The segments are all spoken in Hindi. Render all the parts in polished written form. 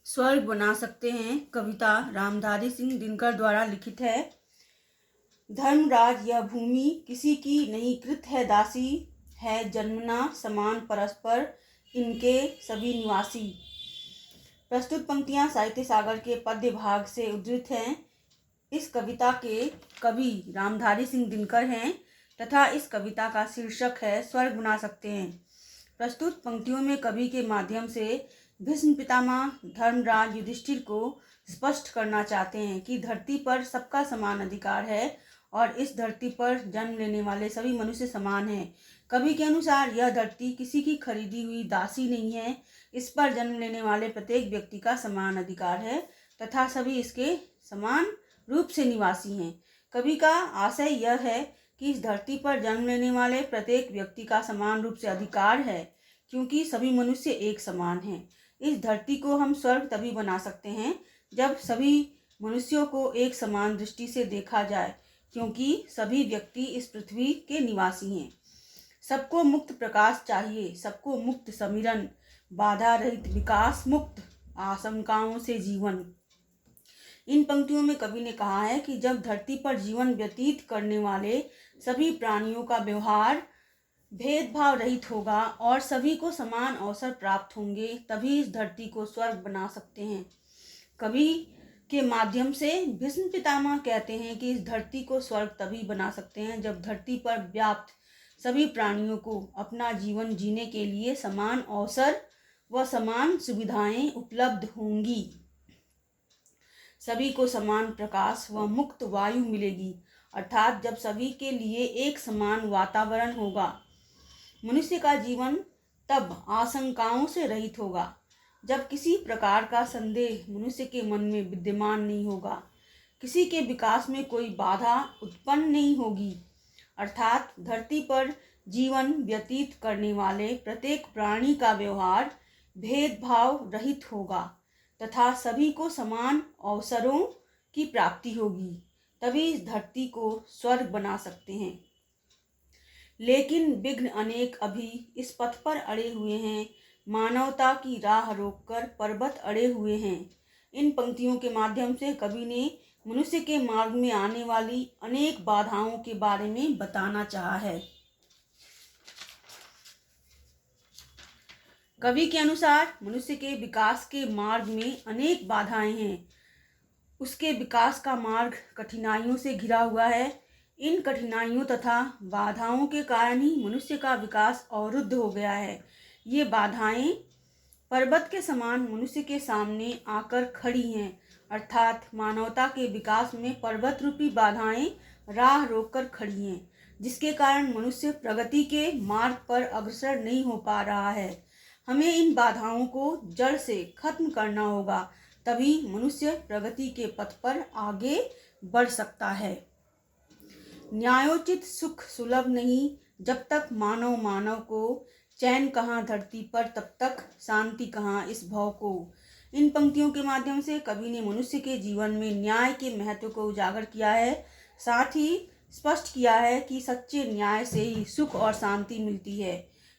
स्वर्ग बना सकते हैं। कविता रामधारी सिंह दिनकर द्वारा लिखित है। धर्मराज यह भूमि किसी की नहीं कृत है दासी, है जन्मना समान परस्पर इनके सभी निवासी। प्रस्तुत पंक्तियां साहित्य सागर के पद्य भाग से उद्धृत हैं। इस कविता के कवि रामधारी सिंह दिनकर हैं तथा इस कविता का शीर्षक है स्वर्ग बना सकते हैं। प्रस्तुत पंक्तियों में कवि के माध्यम से भीष्म पितामह धर्मराज युधिष्ठिर को स्पष्ट करना चाहते हैं कि धरती पर सबका समान अधिकार है और इस धरती पर जन्म लेने वाले सभी मनुष्य समान हैं। कवि के अनुसार यह धरती किसी की खरीदी हुई दासी नहीं है। इस पर जन्म लेने वाले प्रत्येक व्यक्ति का समान अधिकार है तथा सभी इसके समान रूप से निवासी हैं। कवि का आशय यह है कि इस धरती पर जन्म लेने वाले प्रत्येक व्यक्ति का समान रूप से अधिकार है क्योंकि सभी मनुष्य एक समान हैं। इस धरती को हम स्वर्ग तभी बना सकते हैं जब सभी मनुष्यों को एक समान दृष्टि से देखा जाए, क्योंकि सभी व्यक्ति इस पृथ्वी के निवासी हैं। सबको मुक्त प्रकाश चाहिए, सबको मुक्त समीरण, बाधा रहित विकास, मुक्त आशंकाओं से जीवन। इन पंक्तियों में कवि ने कहा है कि जब धरती पर जीवन व्यतीत करने वाले सभी प्राणियों का व्यवहार भेदभाव रहित होगा और सभी को समान अवसर प्राप्त होंगे, तभी इस धरती को स्वर्ग बना सकते हैं। कवि के माध्यम से भीष्म पितामह कहते हैं कि इस धरती को स्वर्ग तभी बना सकते हैं जब धरती पर व्याप्त सभी प्राणियों को अपना जीवन जीने के लिए समान अवसर व समान सुविधाएं उपलब्ध होंगी। सभी को समान प्रकाश व मुक्त वायु मिलेगी, अर्थात जब सभी के लिए एक समान वातावरण होगा। मनुष्य का जीवन तब आशंकाओं से रहित होगा जब किसी प्रकार का संदेह मनुष्य के मन में विद्यमान नहीं होगा, किसी के विकास में कोई बाधा उत्पन्न नहीं होगी, अर्थात धरती पर जीवन व्यतीत करने वाले प्रत्येक प्राणी का व्यवहार भेदभाव रहित होगा तथा सभी को समान अवसरों की प्राप्ति होगी, तभी इस धरती को स्वर्ग बना सकते हैं। लेकिन विघ्न अनेक अभी इस पथ पर अड़े हुए हैं, मानवता की राह रोककर पर्वत अड़े हुए हैं। इन पंक्तियों के माध्यम से कवि ने मनुष्य के मार्ग में आने वाली अनेक बाधाओं के बारे में बताना चाहा है। कवि के अनुसार मनुष्य के विकास के मार्ग में अनेक बाधाएं हैं। उसके विकास का मार्ग कठिनाइयों से घिरा हुआ है। इन कठिनाइयों तथा बाधाओं के कारण ही मनुष्य का विकास अवरुद्ध हो गया है। ये बाधाएं पर्वत के समान मनुष्य के सामने आकर खड़ी हैं, अर्थात मानवता के विकास में पर्वत रूपी बाधाएं राह रोककर खड़ी हैं, जिसके कारण मनुष्य प्रगति के मार्ग पर अग्रसर नहीं हो पा रहा है। हमें इन बाधाओं को जड़ से खत्म करना होगा, तभी मनुष्य प्रगति के पथ पर आगे बढ़ सकता है। न्यायोचित सुख सुलभ नहीं, जब तक मानव को चैन कहाँ धरती पर, तब तक शांति कहाँ इस भव को। इन पंक्तियों के माध्यम से कवि ने मनुष्य के जीवन में न्याय के महत्व को उजागर किया है, साथ ही स्पष्ट किया है कि सच्चे न्याय से ही सुख और शांति मिलती है।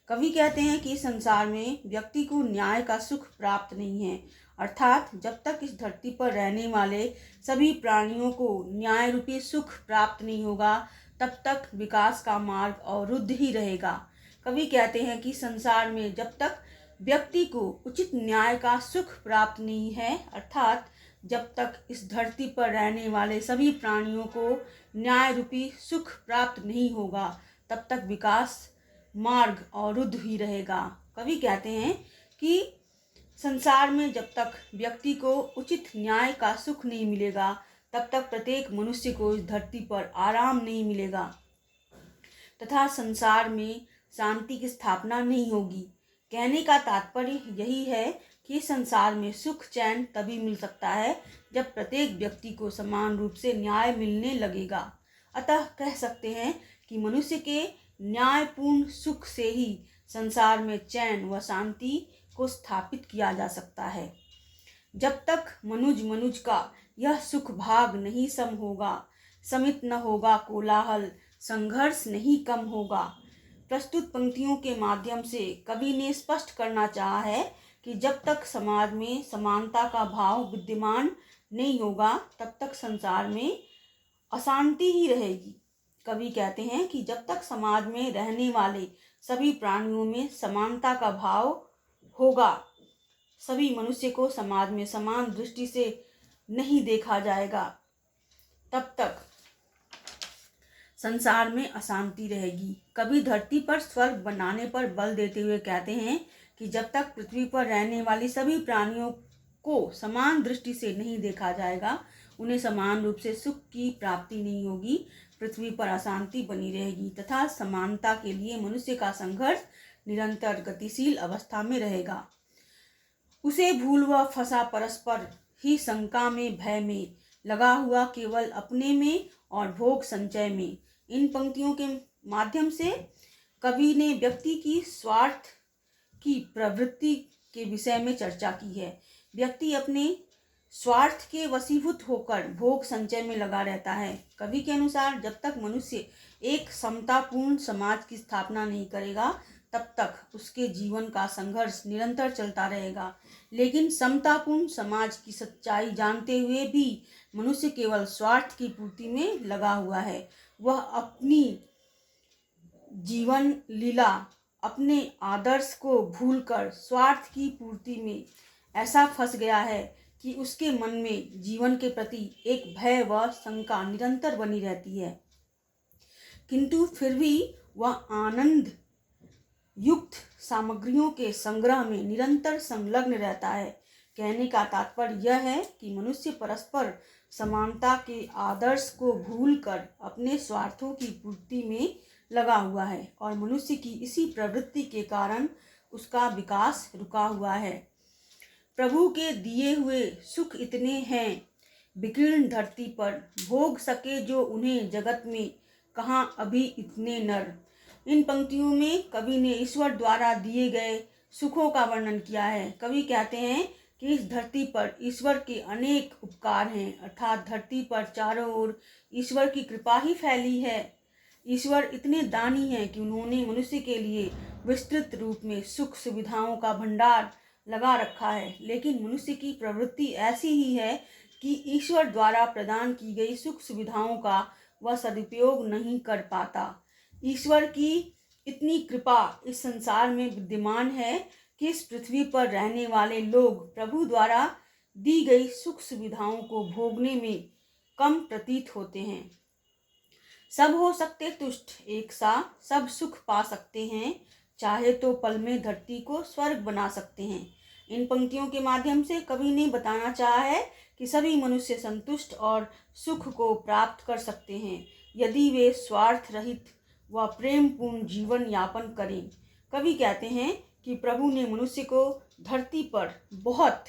कवि कहते हैं कि संसार में व्यक्ति को न्याय का सुख प्राप्त नहीं है, अर्थात जब तक इस धरती पर रहने वाले सभी प्राणियों को न्याय रूपी सुख प्राप्त नहीं होगा, तब तक विकास का मार्ग अवरुद्ध ही रहेगा। कवि कहते हैं कि संसार में जब तक व्यक्ति को उचित न्याय का सुख प्राप्त नहीं है, अर्थात जब तक इस धरती पर रहने वाले सभी प्राणियों को न्याय रूपी सुख प्राप्त नहीं होगा, तब तक विकास मार्ग अवरुद्ध ही रहेगा। कवि कहते हैं कि संसार में जब तक व्यक्ति को उचित न्याय का सुख नहीं मिलेगा, तब तक प्रत्येक मनुष्य को इस धरती पर आराम नहीं मिलेगा तथा संसार में शांति की स्थापना नहीं होगी। कहने का तात्पर्य यही है कि संसार में सुख चैन तभी मिल सकता है जब प्रत्येक व्यक्ति को समान रूप से न्याय मिलने लगेगा। अतः कह सकते हैं कि मनुष्य के न्यायपूर्ण सुख से ही संसार में चैन व शांति को स्थापित किया जा सकता है। जब तक मनुज का यह सुख भाग नहीं सम होगा, समित न होगा कोलाहल, संघर्ष नहीं कम होगा। प्रस्तुत पंक्तियों के माध्यम से कवि ने स्पष्ट करना चाहा है कि जब तक समाज में समानता का भाव विद्यमान नहीं होगा तब तक संसार में अशांति ही रहेगी। कवि कहते हैं कि जब तक समाज में रहने वाले सभी प्राणियों में समानता का भाव होगा, सभी मनुष्य को समाज में समान दृष्टि से नहीं देखा जाएगा, तब तक संसार में अशांति रहेगी। कवि धरती पर स्वर्ग बनाने पर बल देते हुए कहते हैं कि जब तक पृथ्वी पर रहने वाली सभी प्राणियों को समान दृष्टि से नहीं देखा जाएगा, उन्हें समान रूप से सुख की प्राप्ति नहीं होगी, पृथ्वी पर अशांति बनी रहेगी तथा समानता के लिए मनुष्य का संघर्ष निरंतर गतिशील अवस्था में रहेगा। उसे भूल व फंसा परस्पर ही शंका में, भय में लगा हुआ, केवल अपने में और भोग संचय में। इन पंक्तियों के माध्यम से कवि ने व्यक्ति की स्वार्थ की प्रवृत्ति के विषय में चर्चा की है। व्यक्ति अपने स्वार्थ के वशीभूत होकर भोग संचय में लगा रहता है। कवि के अनुसार जब तक मनुष्य एक समतापूर्ण समाज की स्थापना नहीं करेगा तब तक उसके जीवन का संघर्ष निरंतर चलता रहेगा। लेकिन समतापूर्ण समाज की सच्चाई जानते हुए भी मनुष्य केवल स्वार्थ की पूर्ति में लगा हुआ है। वह अपनी जीवन लीला, अपने आदर्श को भूलकर स्वार्थ की पूर्ति में ऐसा फंस गया है कि उसके मन में जीवन के प्रति एक भय व शंका निरंतर बनी रहती है, किंतु फिर भी वह आनंद युक्त सामग्रियों के संग्रह में निरंतर संलग्न रहता है। कहने का तात्पर्य यह है कि मनुष्य परस्पर समानता के आदर्श को भूलकर अपने स्वार्थों की पूर्ति में लगा हुआ है और मनुष्य की इसी प्रवृत्ति के कारण उसका विकास रुका हुआ है। प्रभु के दिए हुए सुख इतने हैं विकीर्ण धरती पर, भोग सके जो उन्हें जगत में, कहाँ अभी इतने नर। इन पंक्तियों में कवि ने ईश्वर द्वारा दिए गए सुखों का वर्णन किया है। कवि कहते हैं कि इस धरती पर ईश्वर के अनेक उपकार हैं, अर्थात धरती पर चारों ओर ईश्वर की कृपा ही फैली है। ईश्वर इतने दानी हैं कि उन्होंने मनुष्य के लिए विस्तृत रूप में सुख सुविधाओं का भंडार लगा रखा है। लेकिन मनुष्य की प्रवृत्ति ऐसी ही है कि ईश्वर द्वारा प्रदान की गई सुख सुविधाओं का वह सदुपयोग नहीं कर पाता। ईश्वर की इतनी कृपा इस संसार में विद्यमान है कि इस पृथ्वी पर रहने वाले लोग प्रभु द्वारा दी गई सुख सुविधाओं को भोगने में कम प्रतीत होते हैं। सब हो सकते तुष्ट, एक सा सब सुख पा सकते हैं, चाहे तो पल में धरती को स्वर्ग बना सकते हैं। इन पंक्तियों के माध्यम से कवि ने बताना चाहा है कि सभी मनुष्य संतुष्ट और सुख को प्राप्त कर सकते हैं यदि वे स्वार्थ रहित व प्रेम पूर्ण जीवन यापन करें। कवि कहते हैं कि प्रभु ने मनुष्य को धरती पर बहुत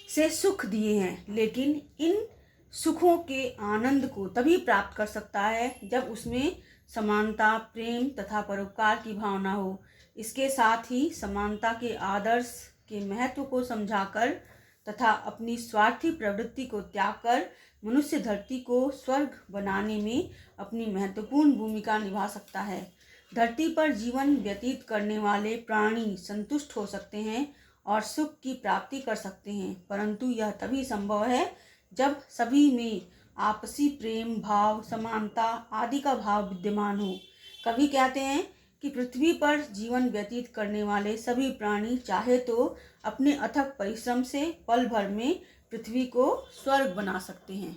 से सुख दिए हैं, लेकिन इन सुखों के आनंद को तभी प्राप्त कर सकता है जब उसमें समानता, प्रेम तथा परोपकार की भावना हो। इसके साथ ही समानता के आदर्श के महत्व को समझाकर तथा अपनी स्वार्थी प्रवृत्ति को त्याग कर मनुष्य धरती को स्वर्ग बनाने में अपनी महत्वपूर्ण भूमिका निभा सकता है। धरती पर जीवन व्यतीत करने वाले प्राणी संतुष्ट हो सकते हैं और सुख की प्राप्ति कर सकते हैं, परंतु यह तभी संभव है जब सभी में आपसी प्रेम भाव, समानता आदि का भाव विद्यमान हो। कवि कहते हैं कि पृथ्वी पर जीवन व्यतीत करने वाले सभी प्राणी चाहे तो अपने अथक परिश्रम से पल भर में पृथ्वी को स्वर्ग बना सकते हैं।